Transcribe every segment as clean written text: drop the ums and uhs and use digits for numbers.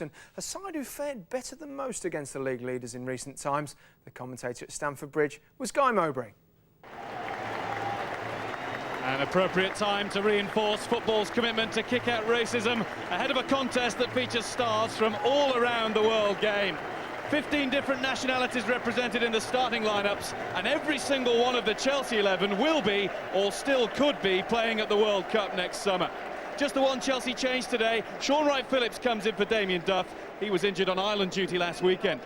A side who fared better than most against the league leaders in recent times. The commentator at Stamford Bridge was Guy Mowbray. An appropriate time to reinforce football's commitment to kick out racism ahead of a contest that features stars from all around the world game. 15 different nationalities represented in the starting lineups, and every single one of the Chelsea 11 will be, or still could be, playing at the World Cup next summer. Just the one Chelsea change today. Sean Wright-Phillips comes in for Damien Duff. He was injured on island duty last weekend.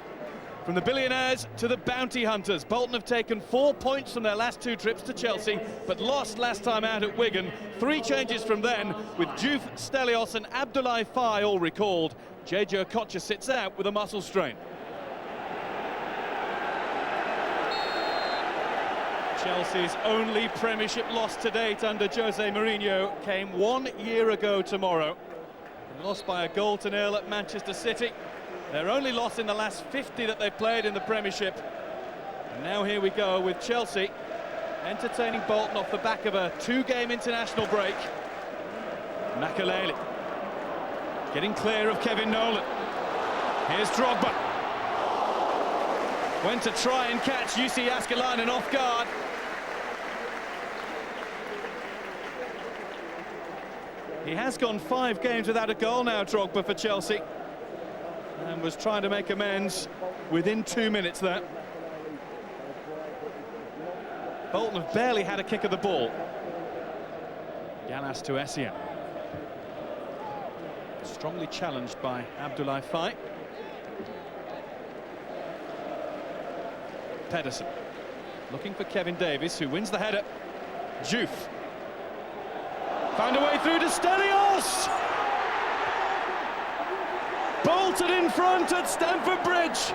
From the billionaires to the bounty hunters, Bolton have taken 4 points from their last 2 trips to Chelsea, but lost last time out at Wigan. 3 changes from then, with Juve, Stelios and Abdoulaye Faye all recalled. JJ Okocha sits out with a muscle strain. Chelsea's only Premiership loss to date under Jose Mourinho came 1 year ago tomorrow. They lost by a goal to 0 at Manchester City. Their only loss in the last 50 that they've played in the Premiership. And now here we go with Chelsea entertaining Bolton off the back of a 2-game international break. Makelele getting clear of Kevin Nolan. Here's Drogba. Went to try and catch Jussi Jääskeläinen off guard. He has gone 5 games without a goal now, Drogba, for Chelsea, and was trying to make amends within 2 minutes there. Bolton have barely had a kick of the ball. Gallas to Essien. Strongly challenged by Abdoulaye Faye. Pedersen looking for Kieran Davies, who wins the header. Juve found a way through to Stelios. Bolton in front at Stamford Bridge.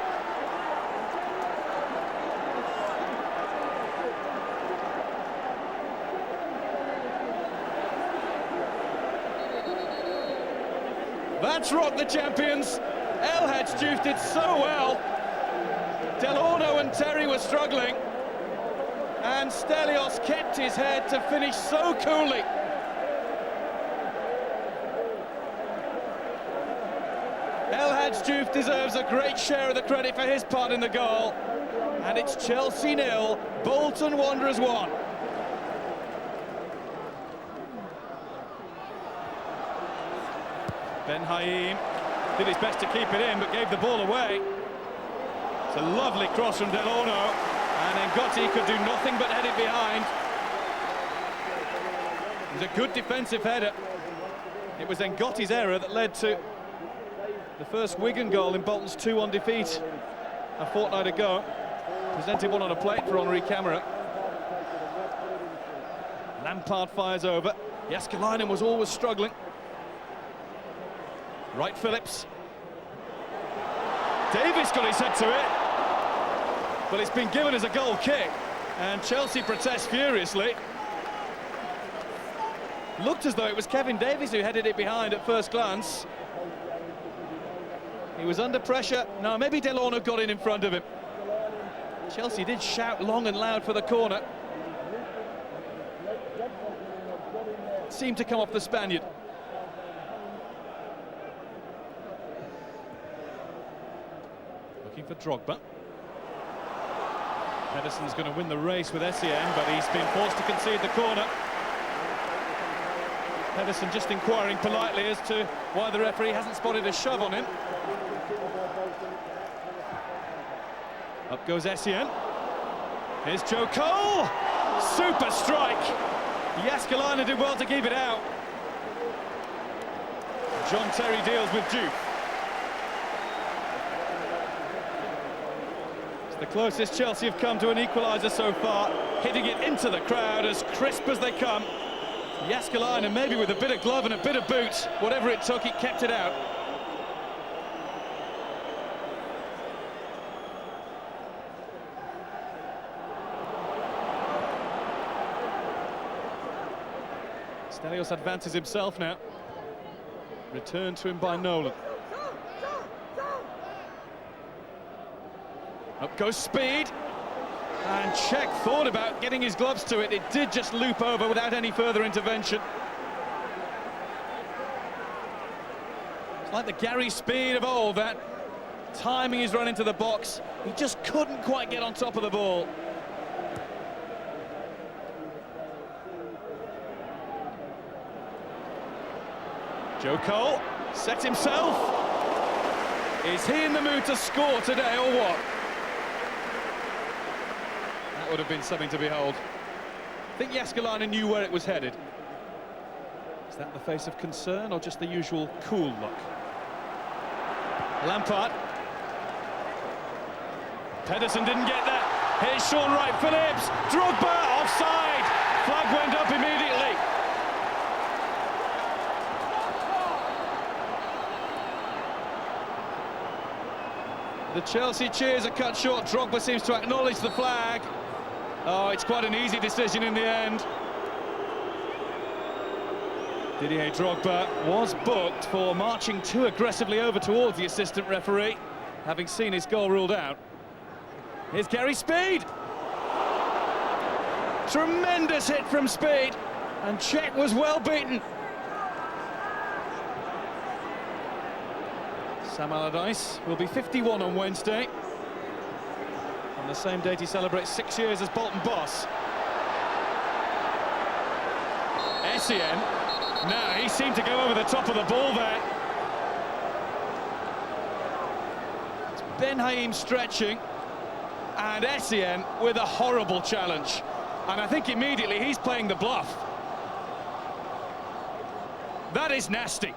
That's rocked the champions. Ellis Juve did so well. Delorno and Terry were struggling, and Stelios kept his head to finish so coolly. Ellis Juve deserves a great share of the credit for his part in the goal. And it's Chelsea 0, Bolton Wanderers 1. Ben Haim did his best to keep it in, but gave the ball away. It's a lovely cross from Delorno, and Ngotti could do nothing but head it behind. It was a good defensive header. It was Ngotti's error that led to the first Wigan goal in Bolton's 2-1 defeat a fortnight ago. Presented one on a plate for Henri Camara. Lampard fires over. Jääskeläinen was always struggling. Wright-Phillips. Davies got his head to it, but it's been given as a goal kick, and Chelsea protests furiously. Looked as though it was Kevin Davies who headed it behind at first glance. He was under pressure. No, maybe Delorno got in front of him. Chelsea did shout long and loud for the corner. Seemed to come off the Spaniard. Looking for Drogba. Pedersen's going to win the race with Essien, but he's been forced to concede the corner. Pedersen just inquiring politely as to why the referee hasn't spotted a shove on him. Up goes Essien. Here's Joe Cole. Super strike. Jääskeläinen did well to keep it out. John Terry deals with Juve. It's the closest Chelsea have come to an equaliser so far, hitting it into the crowd as crisp as they come. Jääskeläinen, maybe with a bit of glove and a bit of boot, whatever it took, he kept it out. Stelios advances himself now. Returned to him by Nolan. Up goes Speed. And Cech thought about getting his gloves to it. It did just loop over without any further intervention. Like the Gary Speed of old, that timing his run into the box. He just couldn't quite get on top of the ball. Joe Cole set himself. Is he in the mood to score today or what? That would have been something to behold. I think Jääskeläinen knew where it was headed. Is that the face of concern or just the usual cool look? Lampard. Pedersen didn't get that. Here's Sean Wright-Phillips. Drogba offside. Flag went up immediately. The Chelsea cheers are cut short. Drogba seems to acknowledge the flag. Oh, it's quite an easy decision in the end. Didier Drogba was booked for marching too aggressively over towards the assistant referee, having seen his goal ruled out. Here's Gary Speed. Tremendous hit from Speed, and Czech was well beaten. Sam Allardyce will be 51 on Wednesday. On the same date he celebrates 6 years as Bolton boss. Essien. Now he seemed to go over the top of the ball there. It's Ben Haim stretching, and Essien with a horrible challenge. And I think immediately he's playing the bluff. That is nasty.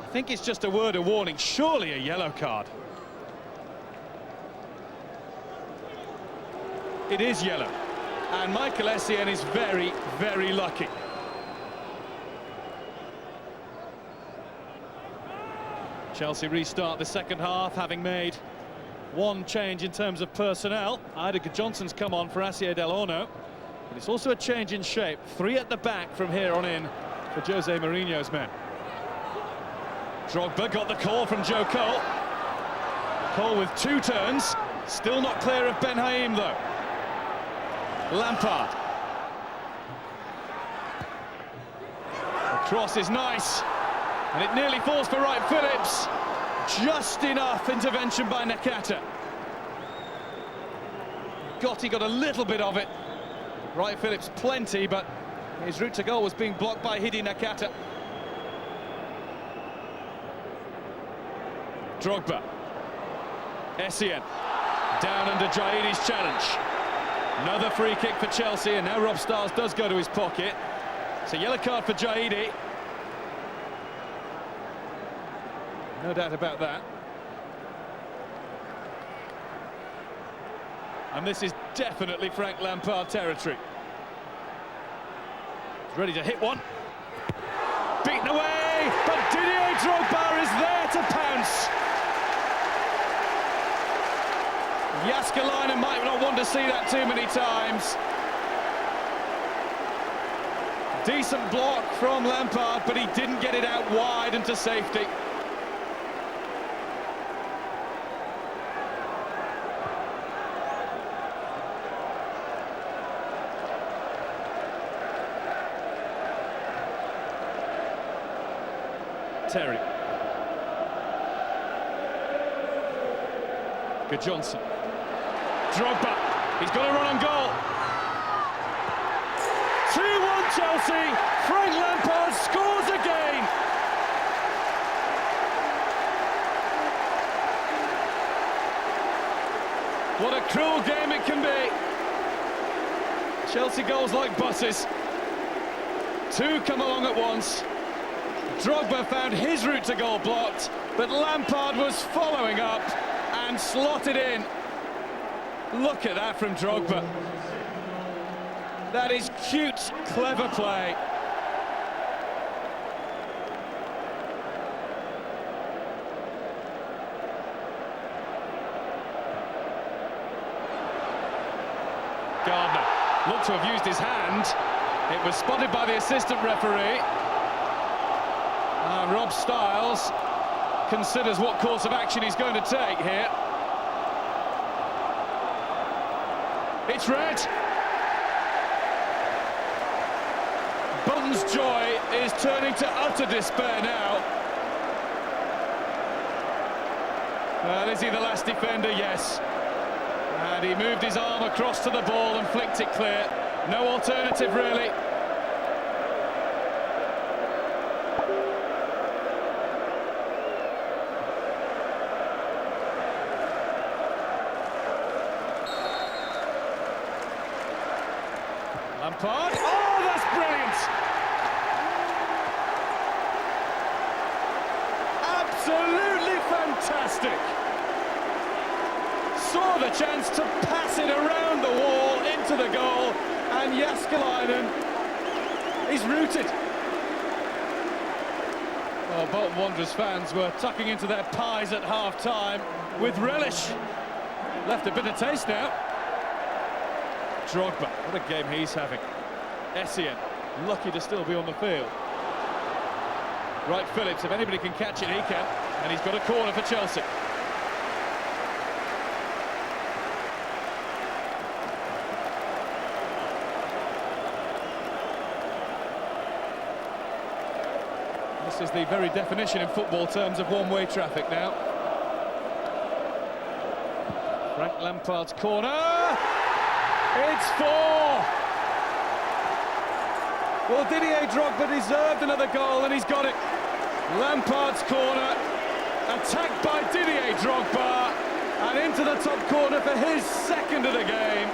I think it's just a word of warning, surely a yellow card. It is yellow, and Michael Essien is very, very lucky. Chelsea restart the second half, having made one change in terms of personnel. Ida Johnson's come on for Asier Del Orno, but it's also a change in shape. 3 at the back from here on in for Jose Mourinho's men. Drogba got the call from Joe Cole. Cole with 2 turns, still not clear of Ben Haim though. Lampard. The cross is nice, and it nearly falls for Wright-Phillips. Just enough intervention by Nakata. Gotti got a little bit of it. Wright-Phillips plenty, but his route to goal was being blocked by Hidi Nakata. Drogba. Essien. Down under Jaidi's challenge. Another free kick for Chelsea, and now Rob Stiles does go to his pocket. It's a yellow card for Jaidi. No doubt about that. And this is definitely Frank Lampard territory. He's ready to hit one. Beaten away, but Didier Drogba is there to pounce. Jääskeläinen might not want to see that too many times. Decent block from Lampard, but he didn't get it out wide and to safety. Terry. Good Johnson. Drogba, he's got a run on goal. 2-1 Chelsea, Frank Lampard scores again. What a cruel game it can be. Chelsea goals like buses. 2 come along at once. Drogba found his route to goal blocked, but Lampard was following up and slotted in. Look at that from Drogba. That is cute, clever play. Gardner looked to have used his hand. It was spotted by the assistant referee. Rob Stiles considers what course of action he's going to take here. It's red. Bolton Bolton's joy is turning to utter despair now. Well, is he the last defender? Yes. And he moved his arm across to the ball and flicked it clear. No alternative, really. Lampard. Oh, that's brilliant! Absolutely fantastic! Saw the chance to pass it around the wall into the goal, and Jääskeläinen is rooted. Well, Bolton Wanderers fans were tucking into their pies at half-time with relish. Left a bitter taste now. Drogba, what a game he's having. Essien, lucky to still be on the field. Right, Phillips, if anybody can catch it, he can. And he's got a corner for Chelsea. This is the very definition in football terms of one-way traffic now. Frank Lampard's corner. It's 4! Well, Didier Drogba deserved another goal, and he's got it. Lampard's corner, attacked by Didier Drogba, and into the top corner for his second of the game.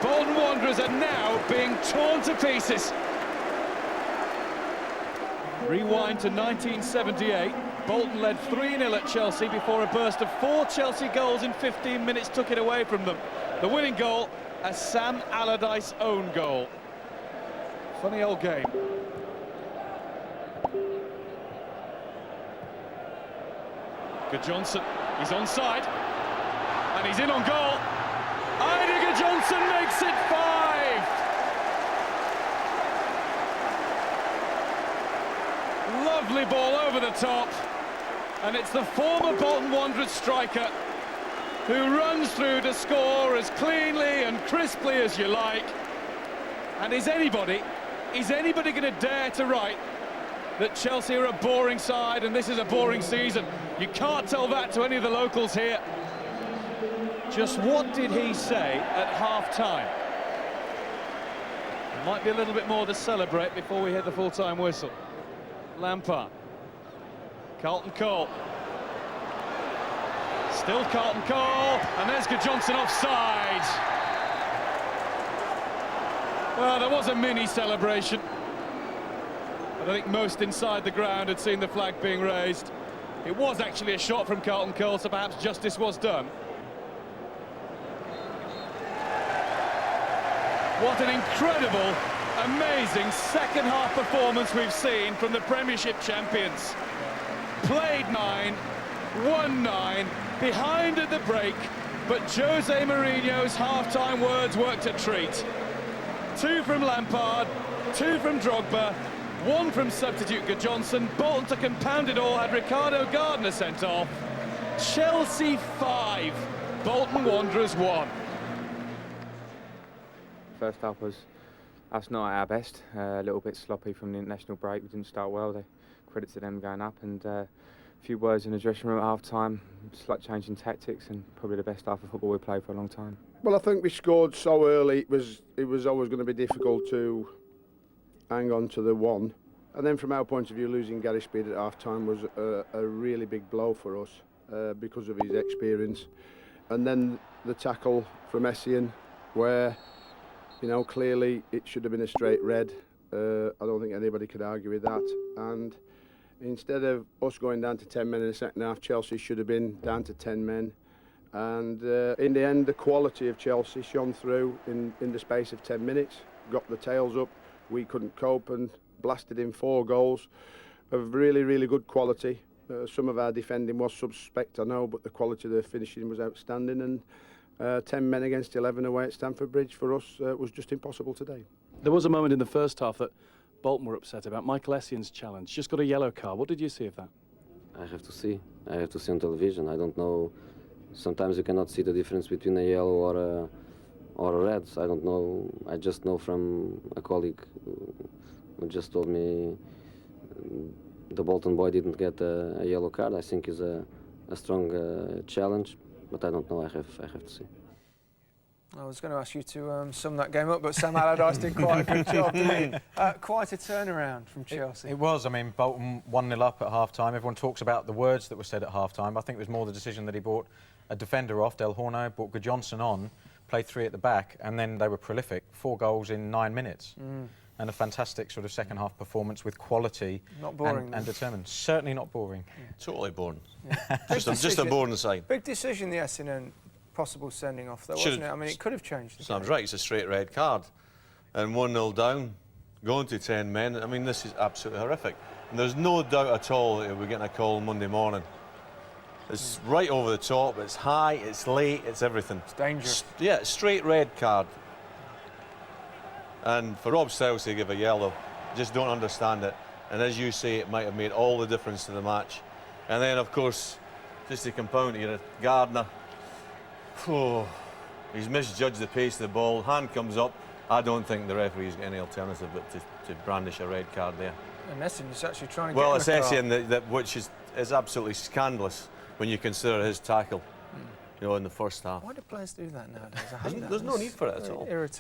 Bolton Wanderers are now being torn to pieces. Rewind to 1978. Bolton led 3-0 at Chelsea before a burst of 4 Chelsea goals in 15 minutes took it away from them. The winning goal, a Sam Allardyce own goal. Funny old game. Johnson, he's onside, and he's in on goal. Eidur Johnson makes it 5! Lovely ball over the top, and it's the former Bolton Wanderers striker who runs through to score as cleanly and crisply as you like. And is anybody going to dare to write that Chelsea are a boring side and this is a boring season? You can't tell that to any of the locals here. Just what did he say at half-time? Might be a little bit more to celebrate before we hit the full-time whistle. Lampard. Carlton Cole. Still Carlton Cole, and there's Johnson offside. Well, there was a mini celebration, but I think most inside the ground had seen the flag being raised. It was actually a shot from Carlton Cole, so perhaps justice was done. What an incredible, amazing second-half performance we've seen from the Premiership champions. Played 9, won 9, behind at the break, but Jose Mourinho's half-time words worked a treat. 2 from Lampard, 2 from Drogba, 1 from substitute Johnson. Bolton to compound it all had Ricardo Gardner sent off. Chelsea 5, Bolton Wanderers 1. First half was us not at our best, a little bit sloppy from the international break. We didn't start well. Credit to them going up, and a few words in the dressing room at half-time, slight change in tactics, and probably the best half of football we've played for a long time. Well, I think we scored so early, it was always going to be difficult to hang on to the 1. And then from our point of view, losing Gary Speed at half-time was a really big blow for us because of his experience. And then the tackle from Essien, where, you know, clearly it should have been a straight red. I don't think anybody could argue with that. And instead of us going down to 10 men in the second half, Chelsea should have been down to 10 men. And in the end, the quality of Chelsea shone through in the space of 10 minutes. Got the tails up, we couldn't cope, and blasted in 4 goals of really, really good quality. Some of our defending was suspect, I know, but the quality of the finishing was outstanding. And 10 men against 11 away at Stamford Bridge for us was just impossible today. There was a moment in the first half that Bolton were upset about. Michael Essien's challenge, just got a yellow card. What did you see of that? I have to see on television. I don't know. Sometimes you cannot see the difference between a yellow or a red. I don't know. I just know from a colleague who just told me the Bolton boy didn't get a yellow card. I think is a strong challenge, but I don't know. I have to see. I was going to ask you to sum that game up, but Sam Allardyce did quite a good job, didn't he? Quite a turnaround from Chelsea. It was. I mean, Bolton 1-0 up at half-time. Everyone talks about the words that were said at half-time. I think it was more the decision that he brought a defender off, Del Horno, brought Gudjonsson on, played 3 at the back, and then they were prolific. 4 goals in 9 minutes. And a fantastic sort of second-half performance with quality. Not boring, and determined. Certainly not boring. Yeah. Totally boring. Yeah. just a boring side. Big decision, the Essendon possible sending off, though, wasn't it? I mean, it could have changed the Sam's game. right, it's a straight red card. And 1-0 down, going to 10 men. I mean, this is absolutely horrific. And there's no doubt at all that we're getting a call Monday morning. It's right over the top, it's high, it's late, it's everything. It's dangerous. Yeah, straight red card. And for Rob Stiles to give a yellow, just don't understand it. And as you say, it might have made all the difference to the match. And then, of course, just to compound it, Gardner. Oh, he's misjudged the pace of the ball. Hand comes up. I don't think the referee's got any alternative but to brandish a red card there. And Essendon's actually trying to get Well, him it's a card. Essendon which is absolutely scandalous when you consider his tackle, you know, in the first half. Why do players do that nowadays? I hate that. There's no need for it at all. Irritating.